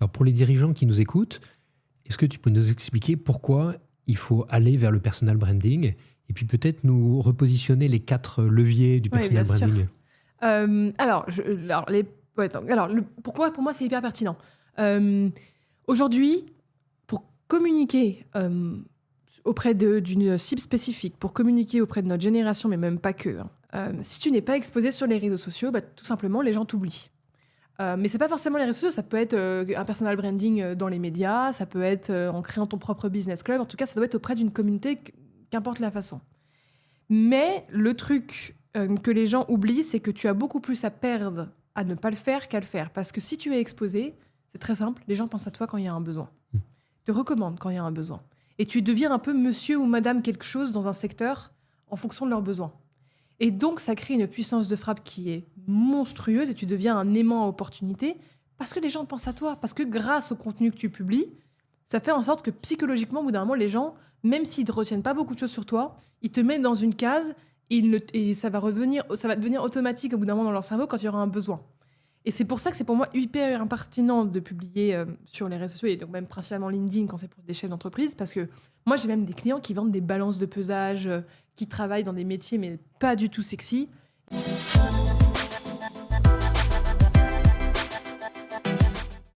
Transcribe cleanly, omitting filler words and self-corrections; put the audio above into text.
Alors pour les dirigeants qui nous écoutent, est-ce que tu peux nous expliquer pourquoi il faut aller vers le personal branding et puis peut-être nous repositionner les 4 leviers du Oui, personal bien sûr. branding? Pourquoi pour moi c'est hyper pertinent. Aujourd'hui, pour communiquer auprès d'une cible spécifique, pour communiquer auprès de notre génération, mais même pas que, si tu n'es pas exposé sur les réseaux sociaux, tout simplement les gens t'oublient. Mais c'est pas forcément les réseaux sociaux, ça peut être un personal branding dans les médias, ça peut être en créant ton propre business club, en tout cas ça doit être auprès d'une communauté, qu'importe la façon. Mais le truc que les gens oublient, c'est que tu as beaucoup plus à perdre à ne pas le faire qu'à le faire. Parce que si tu es exposé, c'est très simple, les gens pensent à toi quand il y a un besoin. Te recommandent quand il y a un besoin. Et tu deviens un peu monsieur ou madame quelque chose dans un secteur en fonction de leurs besoins. Et donc, ça crée une puissance de frappe qui est monstrueuse et tu deviens un aimant à opportunité parce que les gens pensent à toi. Parce que grâce au contenu que tu publies, ça fait en sorte que psychologiquement, au bout d'un moment, les gens, même s'ils ne retiennent pas beaucoup de choses sur toi, ils te mettent dans une case et ça va devenir automatique au bout d'un moment dans leur cerveau quand il y aura un besoin. Et c'est pour ça que c'est pour moi hyper impertinent de publier sur les réseaux sociaux et donc même principalement LinkedIn quand c'est pour des chefs d'entreprise parce que moi j'ai même des clients qui vendent des balances de pesage, qui travaillent dans des métiers mais pas du tout sexy.